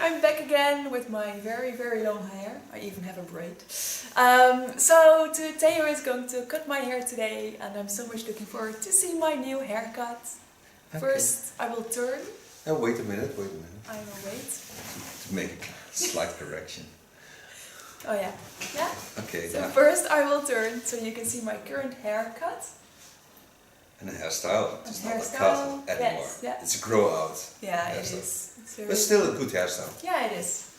I'm back again with my very, very long hair. I even have a braid. So Theo is going to cut my hair today, and I'm so much looking forward to see my new haircut. Okay. First, I will turn. Oh, wait a minute. I will wait. To make a slight correction. Oh yeah. Yeah? Okay. So first I will turn so you can see my current haircut. And a hairstyle. It's not a cut anymore. Yes, yeah. It's a grow out. Yeah, it is. But still a good hairstyle. Yeah, it is.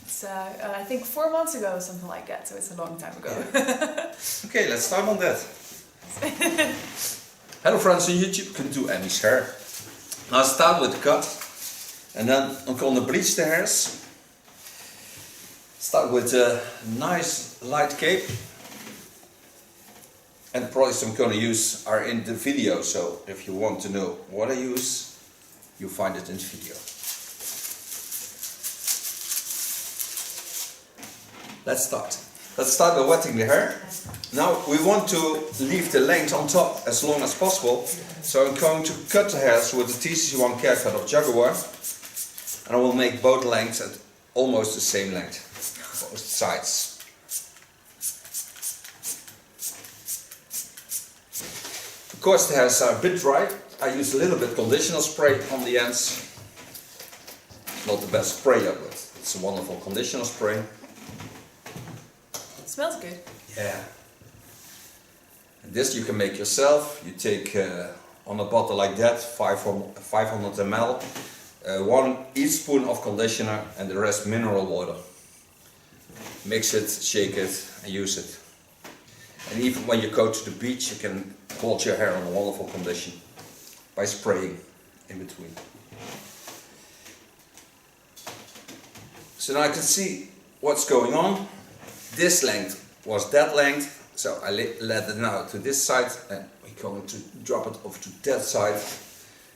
It's I think 4 months ago or something like that, so it's a long time ago. Yeah. Okay, let's start on that. Hello friends on YouTube, you can do Emmy's hair. Now I'll start with the cut. And then I'm going to bleach the hairs. Start with a nice light cape. And the products I'm going to use are in the video, so if you want to know what I use, you find it in the video. Let's start. Let's start by wetting the hair. Now we want to leave the length on top as long as possible, so I'm going to cut the hairs with the TC1 care cut of Jaguar, and I will make both lengths at almost the same length, both sides. Of course the hairs are a bit dry. I use a little bit conditioner spray on the ends. Not the best sprayer, but it's a wonderful conditioner spray. It smells good. Yeah. And this you can make yourself. You take on a bottle like that 500 ml, 1 each spoon of conditioner and the rest mineral water. Mix it, shake it and use it. And even when you go to the beach, you can hold your hair on a wonderful condition by spraying in between. So now I can see what's going on. This length was that length, so I let it now to this side, and we're going to drop it over to that side,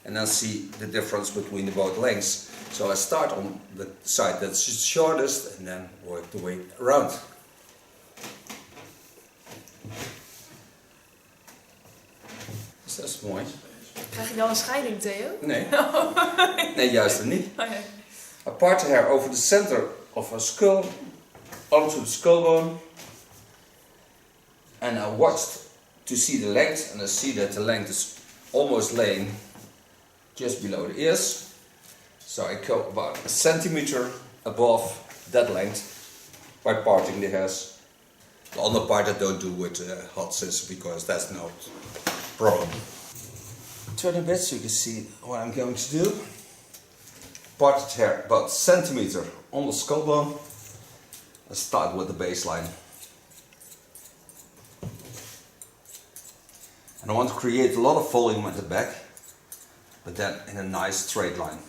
and then see the difference between the both lengths. So I start on the side that's shortest, and then work the way around. Is dat mooi? Krijg je dan een scheiding, Theo? Nee. Nee, juist niet. Okay. I part the hair over the center of her skull, onto the skull bone, and I watched to see the length, and I see that the length is almost laying just below the ears. So I go about a centimeter above that length by parting the hairs. The other part I don't do with hot scissors because that's no problem. Turn a bit so you can see what I'm going to do. Part the hair about a centimeter on the skull bone. Let's start with the baseline. And I want to create a lot of volume at the back, but then in a nice straight line.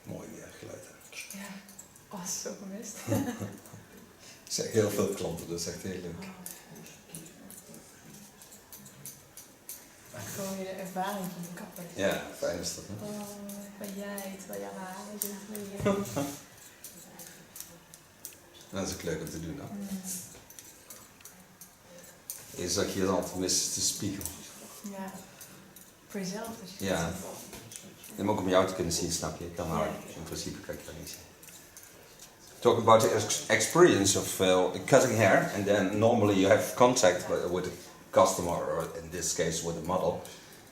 Mooi geluid. Ja, oh, zo gemist. Ik zeg heel veel klanten, dat is echt heel leuk. Gewoon weer de ervaring van de kapper. Ja, fijn is dat, hè? Oh, ben jij, terwijl jouw haren doen. Dat is ook leuk om te doen, dan. Eerst dat je dan altijd mist te spiegel. Ja, voor jezelf. Dus Ja. En ook om jou te kunnen zien, snap je? Dan in principe kan ik dat niet zien. Talk about the experience of cutting hair, and then normally you have contact with the customer, or in this case with the model,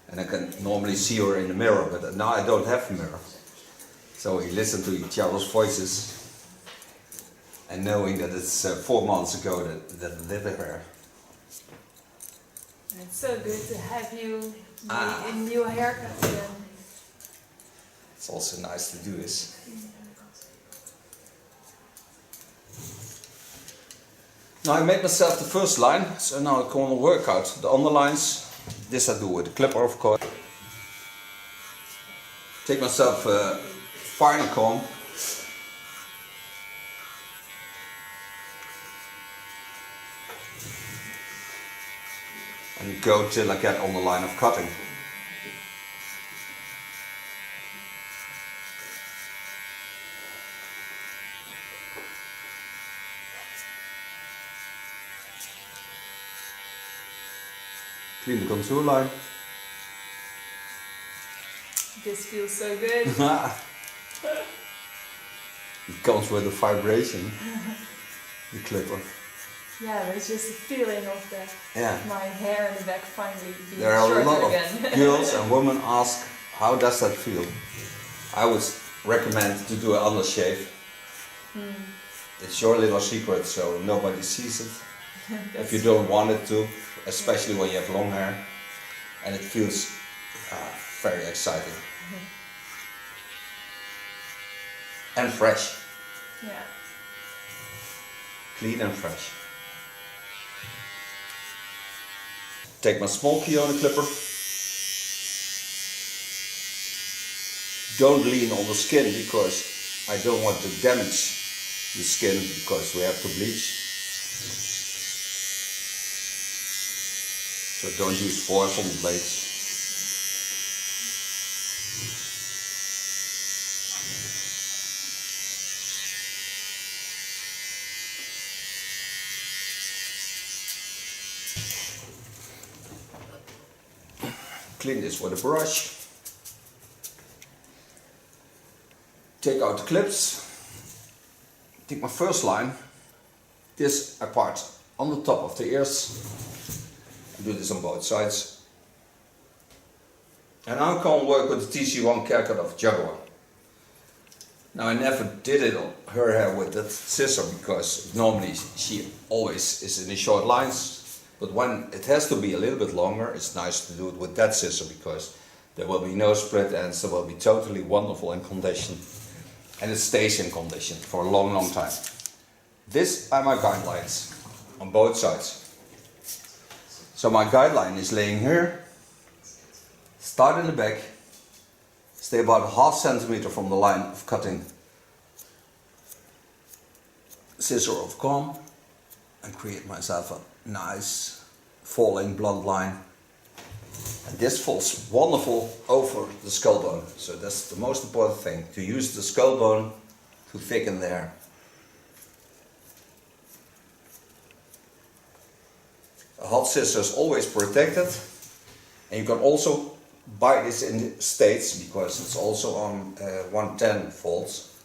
and I can normally see her in the mirror, but now I don't have a mirror. So we listen to each other's voices, and knowing that it's 4 months ago that I did her hair. It's so good to have you a new haircut again. It's also nice to do this. Now I made myself the first line, so now I'm going to work out the underlines. This I do with the clipper, of course. Take myself a fine comb. And go till I get on the line of cutting. Clean the contour line. This feels so good. It comes with a vibration, the clipper. Yeah, there's just a feeling of Yeah. my hair in the back finally being There are a shorter lot again. of girls and women ask, how does that feel? I would recommend to do an undershave. It's your little secret, so nobody sees it. If you don't want it to, especially when you have long hair, and it feels very exciting. And fresh. Yeah. Clean and fresh. Take my small key on the clipper. Don't lean on the skin because I don't want to damage the skin because we have to bleach. So don't use force on the blades. Clean this with a brush. Take out the clips. Take my first line, this apart on the top of the ears. Do this on both sides. And now I can work with the TC1 haircut of Jaguar. Now I never did it on her hair with that scissor because normally she always is in the short lines. But when it has to be a little bit longer, it's nice to do it with that scissor because there will be no split ends, it will be totally wonderful in condition. And it stays in condition for a long, long time. These are my guidelines on both sides. So my guideline is laying here, start in the back, stay about ½ centimeter from the line of cutting, scissor of comb, and create myself a nice falling blunt line. And this falls wonderful over the skull bone. So that's the most important thing, to use the skull bone to thicken the hair. A hot scissor is always protected, and you can also buy this in the States because it's also on 110 volts.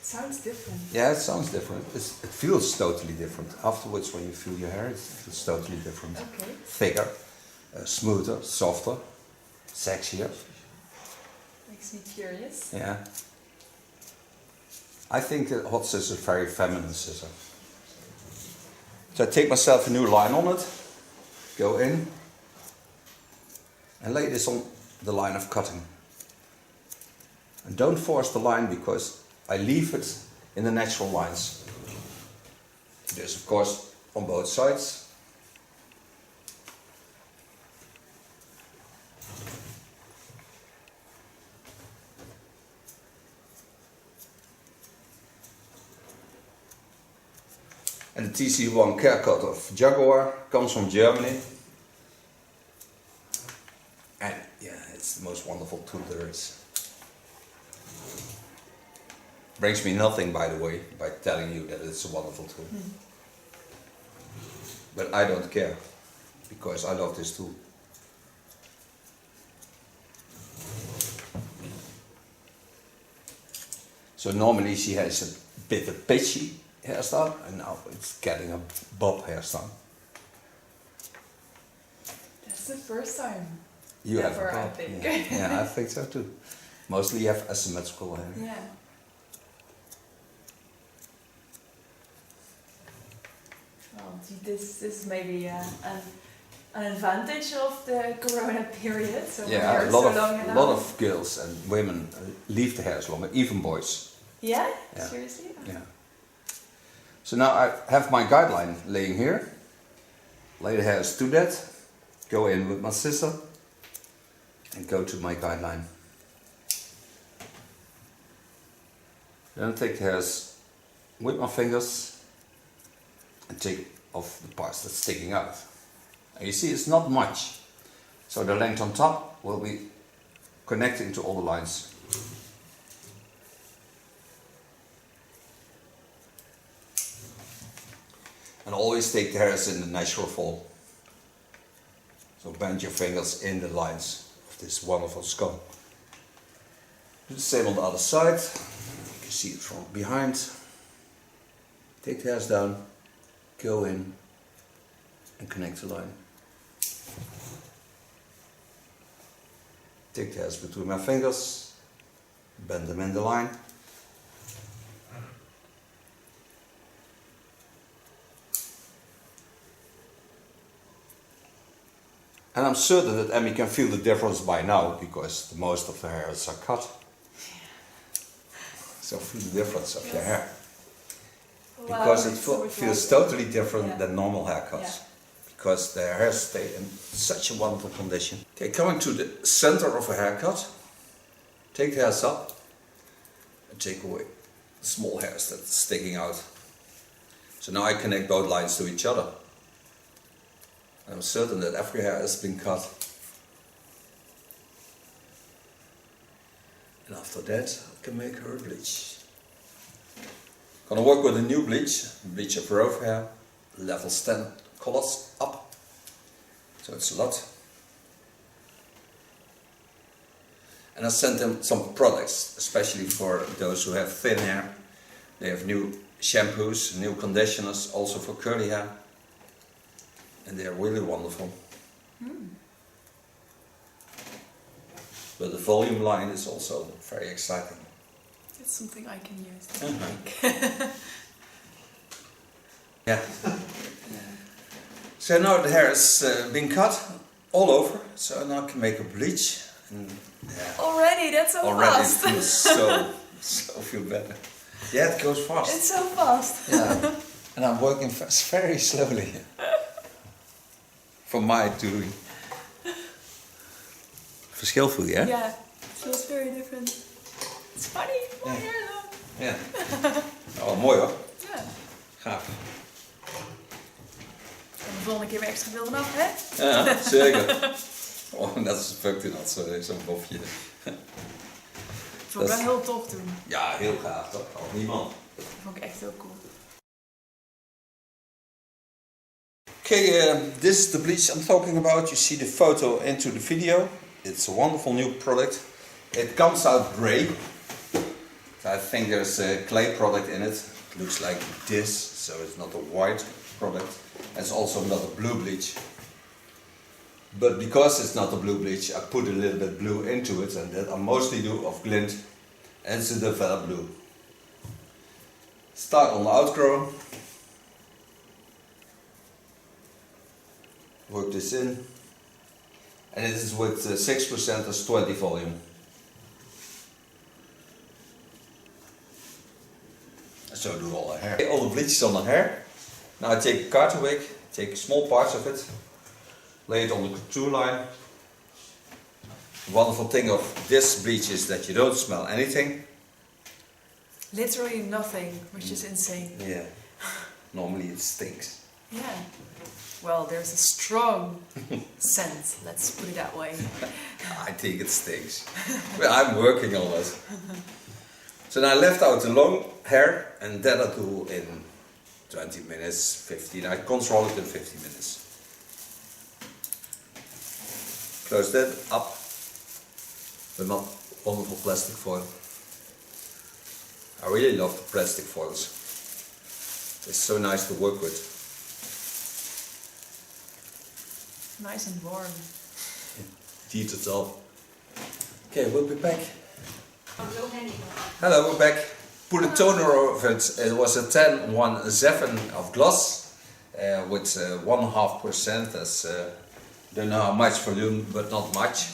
Sounds different. Yeah, it sounds different. It feels totally different. Afterwards, when you feel your hair, it feels totally different. Okay. Thicker, smoother, softer, sexier. Makes me curious. Yeah. I think the hot scissor is a very feminine scissor. So I take myself a new line on it, go in, and lay this on the line of cutting. And don't force the line because I leave it in the natural lines. This, of course, on both sides. And the TC1 haircut of Jaguar comes from Germany. And yeah, it's the most wonderful tool there is. Brings me nothing, by the way, by telling you that it's a wonderful tool. But I don't care, because I love this tool. So normally she has a bit of pitchy hairstyle, and now it's getting a Bob hairstyle. That's the first time. You have Ever, a Bob. I think. Yeah, I think so too. Mostly you have asymmetrical hair. Yeah. Well, this is maybe an advantage of the Corona period. So Yeah, hair a is lot so of long and lot out. of girls and women leave the hairs longer, even boys. Yeah? Yeah. Seriously? Yeah. So now I have my guideline laying here. Lay the hairs to that. Go in with my scissor and go to my guideline. Then take the hairs with my fingers and take off the parts that's sticking out. And you see it's not much. So the length on top will be connecting to all the lines. And always take the hairs in the natural form. So bend your fingers in the lines of this wonderful skull. Do the same on the other side. You can see it from behind. Take the hairs down, go in and connect the line. Take the hairs between my fingers, bend them in the line. And I'm certain that Emmy can feel the difference by now, because most of the hairs are cut. So feel the difference of your hair. Because it feels totally different than normal haircuts. Because the hairs stay in such a wonderful condition. Okay, coming to the center of a haircut, take the hairs up and take away the small hairs that are sticking out. So now I connect both lines to each other. And I'm certain that every hair has been cut. And after that, I can make her a bleach. Gonna work with a new bleach of rough hair, levels 10 colors up. So it's a lot. And I sent them some products, especially for those who have thin hair. They have new shampoos, new conditioners, also for curly hair. And they are really wonderful. But the volume line is also very exciting. It's something I can use. Yeah. So now the hair has been cut all over, so now I can make a bleach. And, Already, that's so already fast. it feels so feel better. Yeah, it goes fast. It's so fast. Yeah, and I'm working very slowly. From my doing. Verschil voel je, hè? Yeah, it feels very different. It's funny, my hair though. Ja. Oh, mooi hoor. Ja. Gaaf. En de volgende keer weer extra beelden af, hè? Ja, zeker. Oh, dat is fucked in dat zo'n bofje. Dat vond ik wel heel tof toen. Ja, heel gaaf. Dat kan niemand. Dat vond ik echt heel cool. Okay, this is the bleach I'm talking about. You see the photo into the video. It's a wonderful new product. It comes out grey. I think there's a clay product in it. It looks like this, so it's not a white product. It's also not a blue bleach. But because it's not a blue bleach, I put a little bit blue into it, and that I mostly do of glint, and it's a developed blue. Start on the outgrow. Work this in, and it is with 6% as 20 volume. So do all the hair. All the bleach is on the hair. Now I take a carton wig, take small parts of it, lay it on the contour line. The wonderful thing of this bleach is that you don't smell anything. Literally nothing, which is insane. Yeah. Normally it stinks. Yeah. Well, there's a strong scent, let's put it that way. I think it stinks. Well, I'm working on it. So now I left out the long hair, and that I do in 20 minutes, 15. I control it in 15 minutes. Close that up with my wonderful plastic foil. I really love the plastic foils. It's so nice to work with. Nice and warm. Heat it up. Okay, we'll be back. Hello, we're back. Put a toner over it. It was a 10-1-7 of gloss with 1.5%. That's don't know how much volume, but not much.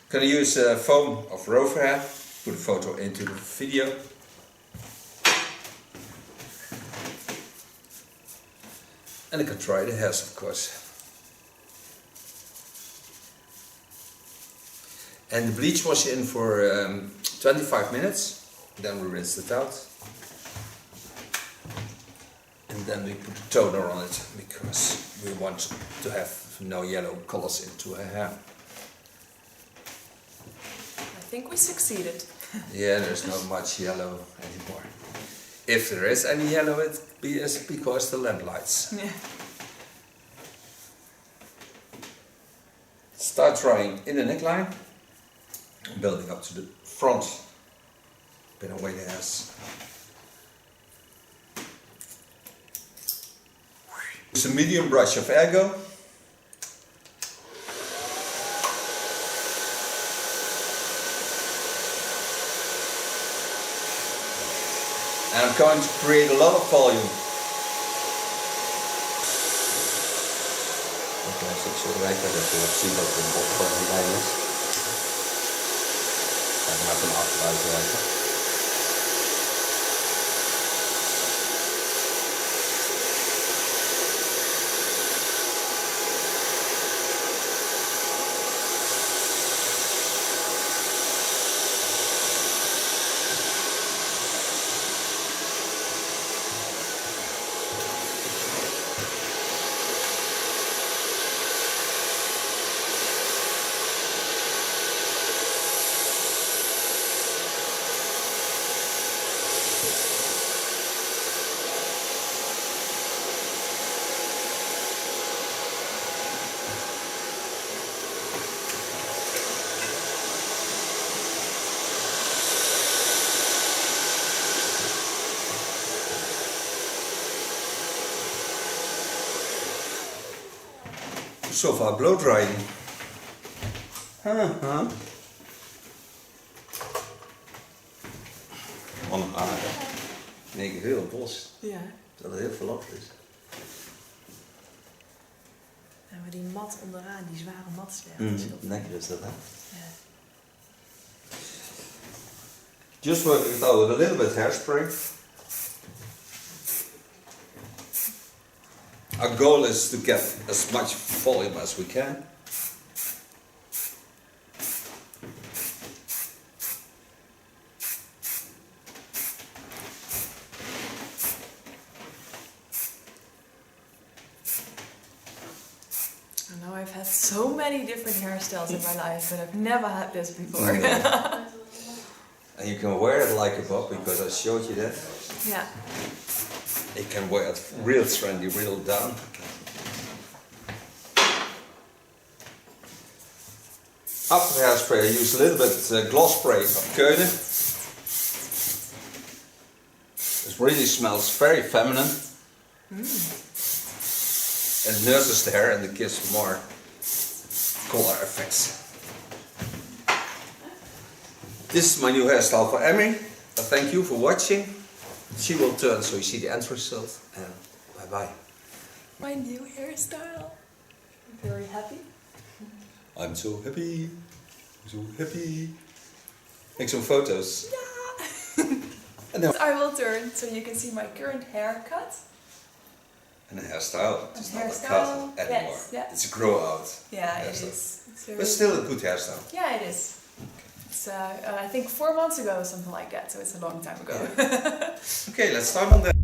Gonna use foam of rover hair. Put a photo into the video. And I can try the hairs, of course. And the bleach was in for 25 minutes, then we rinsed it out. And then we put a toner on it, because we want to have no yellow colors into her hair. I think we succeeded. Yeah, there's not much yellow anymore. If there is any yellow, it's because the lamp lights. Yeah. Start drawing in the neckline, building up to the front, pin away the hairs. Use a medium brush of Ergo. And I'm going to create a lot of volume. Okay, als ik zo rijker dat je zien dat het een bot van die lijn is. Ga ik maar van achteruit werken. So far blow drying. Onaardig. In één keer heel bos. Ja. Dat er heel veel op is. Ja, maar die mat onderaan, die zware matster. Lekker is dat, hè? Ja. Just work it out with a little bit hairspray. Our goal is to get as much volume as we can. I know I've had so many different hairstyles in my life, but I've never had this before. And you can wear it like a bob because I showed you that. Yeah. You can wear it real trendy, real down. After the hairspray, I use a little bit gloss spray of Keulen. It really smells very feminine. And it nurses the hair and it gives more color effects. This is my new hairstyle for Emmy. Thank you for watching. She will turn so you see the end result. And bye bye. My new hairstyle. I'm very happy. I'm so happy. I'm so happy. Make some photos. Yeah. And then I will turn so you can see my current haircut. and a hairstyle. It's A not a hairstyle, cut anymore. yes, yeah. It's a grow out. Yeah, it hairstyle. is. It's very, But still a good hairstyle. yeah, it is. It's I think 4 months ago or something like that, so it's a long time ago. Okay, let's start on that.